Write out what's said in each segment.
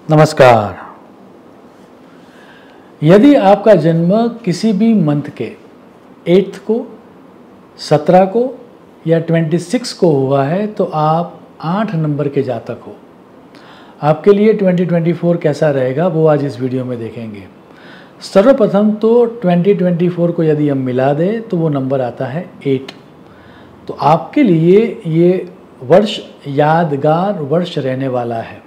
नमस्कार। यदि आपका जन्म किसी भी मंथ के 8 को, 17 को या 26 को हुआ है तो आप 8 नंबर के जातक हो। आपके लिए 2024 कैसा रहेगा वो आज इस वीडियो में देखेंगे। सर्वप्रथम तो 2024 को यदि हम मिला दें तो वो नंबर आता है 8। तो आपके लिए ये वर्ष यादगार वर्ष रहने वाला है।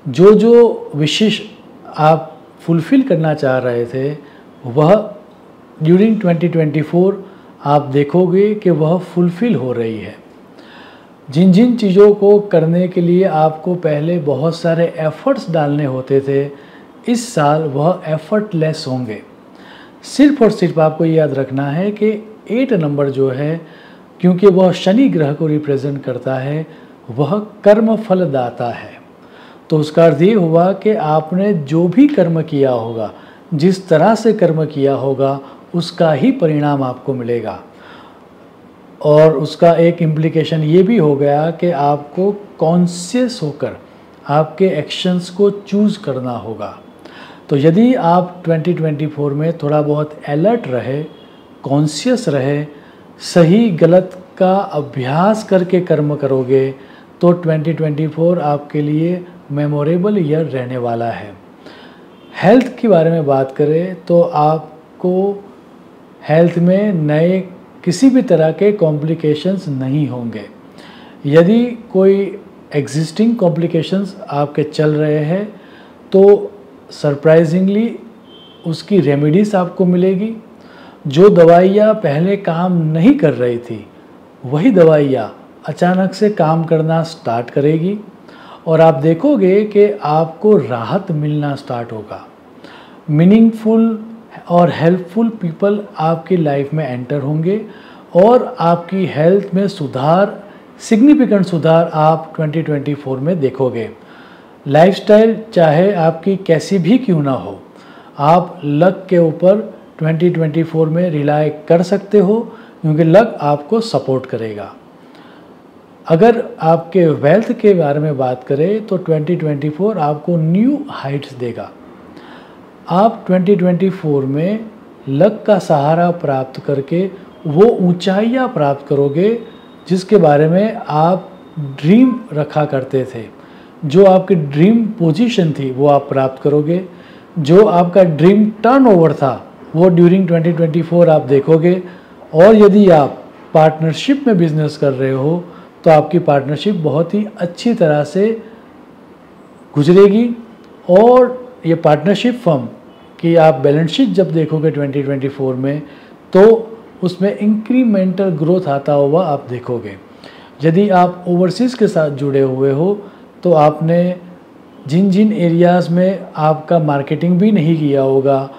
जो विशेष आप फुलफ़िल करना चाह रहे थे वह ड्यूरिंग 2024 आप देखोगे कि वह फुलफ़िल हो रही है। जिन जिन चीज़ों को करने के लिए आपको पहले बहुत सारे एफ़र्ट्स डालने होते थे, इस साल वह एफ़र्टलेस होंगे। सिर्फ़ और सिर्फ आपको ये याद रखना है कि 8 नंबर जो है, क्योंकि वह शनि ग्रह को रिप्रेजेंट करता है, वह कर्म फलदाता है। तो उसका अर्थ ये हुआ कि आपने जो भी कर्म किया होगा, जिस तरह से कर्म किया होगा, उसका ही परिणाम आपको मिलेगा। और उसका एक इम्प्लीकेशन ये भी हो गया कि आपको कॉन्शियस होकर आपके एक्शंस को चूज़ करना होगा। तो यदि आप 2024 में थोड़ा बहुत अलर्ट रहे, कॉन्शियस रहे, सही गलत का अभ्यास करके कर्म करोगे तो 2024 आपके लिए मेमोरेबल ईयर रहने वाला है। हेल्थ के बारे में बात करें तो आपको हेल्थ में नए किसी भी तरह के कॉम्प्लिकेशंस नहीं होंगे। यदि कोई एग्जिस्टिंग कॉम्प्लिकेशंस आपके चल रहे हैं तो सरप्राइजिंगली उसकी रेमेडीज़ आपको मिलेगी। जो दवाइयाँ पहले काम नहीं कर रही थी, वही दवाइयाँ अचानक से काम करना स्टार्ट करेगी और आप देखोगे कि आपको राहत मिलना स्टार्ट होगा। मीनिंगफुल और हेल्पफुल पीपल आपकी लाइफ में एंटर होंगे और आपकी हेल्थ में सुधार, सिग्निफिकेंट सुधार आप 2024 में देखोगे। लाइफस्टाइल चाहे आपकी कैसी भी क्यों ना हो, आप लक के ऊपर 2024 में रिलाई कर सकते हो, क्योंकि लक आपको सपोर्ट करेगा। अगर आपके वेल्थ के बारे में बात करें तो 2024 आपको न्यू हाइट्स देगा। आप 2024 में लक का सहारा प्राप्त करके वो ऊंचाइयां प्राप्त करोगे जिसके बारे में आप ड्रीम रखा करते थे। जो आपकी ड्रीम पोजीशन थी वो आप प्राप्त करोगे। जो आपका ड्रीम टर्नओवर था वो ड्यूरिंग 2024 आप देखोगे। और यदि आप पार्टनरशिप में बिजनेस कर रहे हो तो आपकी पार्टनरशिप बहुत ही अच्छी तरह से गुजरेगी। और ये पार्टनरशिप फर्म की आप बैलेंस शीट जब देखोगे 2024 में तो उसमें इंक्रीमेंटल ग्रोथ आता हुआ आप देखोगे। यदि आप ओवरसीज़ के साथ जुड़े हुए हो तो आपने जिन जिन एरियाज़ में आपका मार्केटिंग भी नहीं किया होगा,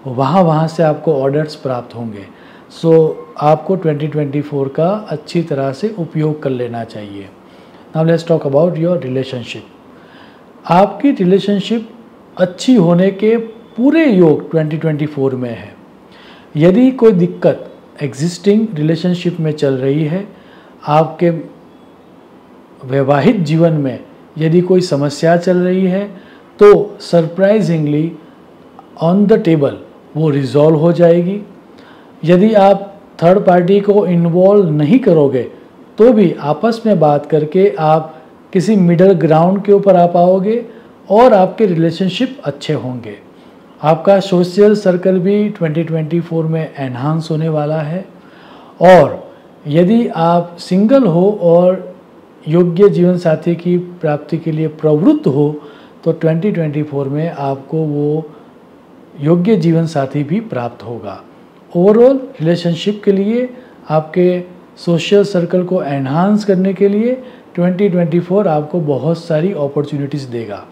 वहाँ से आपको ऑर्डर्स प्राप्त होंगे। सो आपको 2024 का अच्छी तरह से उपयोग कर लेना चाहिए। Now let's talk about your relationship. आपकी रिलेशनशिप अच्छी होने के पूरे योग 2024 में है। यदि कोई दिक्कत एग्जिस्टिंग रिलेशनशिप में चल रही है, आपके वैवाहिक जीवन में यदि कोई समस्या चल रही है तो सरप्राइजिंगली ऑन द टेबल वो रिजॉल्व हो जाएगी। यदि आप थर्ड पार्टी को इन्वॉल्व नहीं करोगे तो भी आपस में बात करके आप किसी मिडल ग्राउंड के ऊपर आ पाओगे और आपके रिलेशनशिप अच्छे होंगे। आपका सोशल सर्कल भी 2024 में एनहांस होने वाला है। और यदि आप सिंगल हो और योग्य जीवन साथी की प्राप्ति के लिए प्रवृत्त हो तो 2024 में आपको वो योग्य जीवन साथी भी प्राप्त होगा। ओवरऑल रिलेशनशिप के लिए, आपके सोशल सर्कल को एनहांस करने के लिए 2024 आपको बहुत सारी अपॉर्चुनिटीज़ देगा।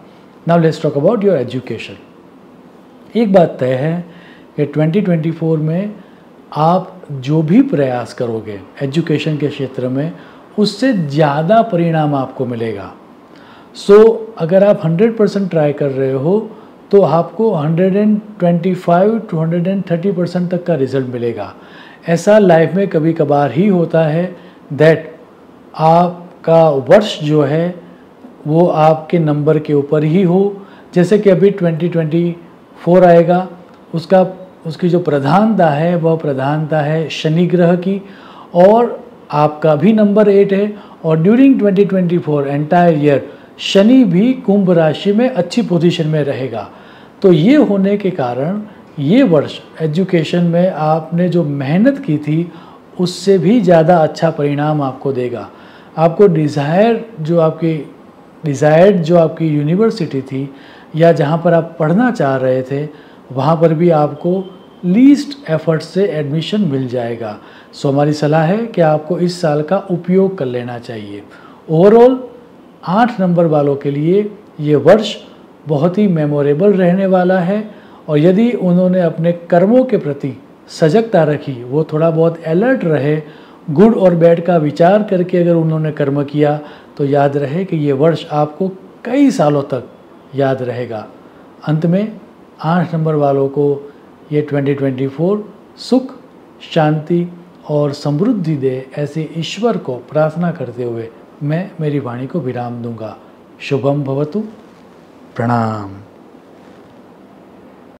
Now let's talk about your education. एक बात तय है कि 2024 में आप जो भी प्रयास करोगे एजुकेशन के क्षेत्र में, उससे ज़्यादा परिणाम आपको मिलेगा। अगर आप 100% ट्राई कर रहे हो तो आपको 125 to 130% तक का रिजल्ट मिलेगा। ऐसा लाइफ में कभी कभार ही होता है दैट आपका वर्ष जो है वो आपके नंबर के ऊपर ही हो, जैसे कि अभी 2024 आएगा, उसकी जो प्रधानता है वह प्रधानता है शनि ग्रह की, और आपका भी नंबर 8 है। और ड्यूरिंग 2024 एंटायर ईयर शनि भी कुंभ राशि में अच्छी पोजीशन में रहेगा। तो ये होने के कारण ये वर्ष एजुकेशन में आपने जो मेहनत की थी उससे भी ज़्यादा अच्छा परिणाम आपको देगा। आपको डिज़ायर्ड जो आपकी यूनिवर्सिटी थी या जहाँ पर आप पढ़ना चाह रहे थे वहाँ पर भी आपको लीस्ट एफर्ट से एडमिशन मिल जाएगा। सो हमारी सलाह है कि आपको इस साल का उपयोग कर लेना चाहिए। ओवरऑल 8 नंबर वालों के लिए ये वर्ष बहुत ही मेमोरेबल रहने वाला है, और यदि उन्होंने अपने कर्मों के प्रति सजगता रखी, वो थोड़ा बहुत अलर्ट रहे, गुड और बैड का विचार करके अगर उन्होंने कर्म किया, तो याद रहे कि ये वर्ष आपको कई सालों तक याद रहेगा। अंत में 8 नंबर वालों को ये 2024 सुख, शांति और समृद्धि दे, ऐसे ईश्वर को प्रार्थना करते हुए मैं मेरी वाणी को विराम दूंगा। शुभम भवतु। प्रणाम।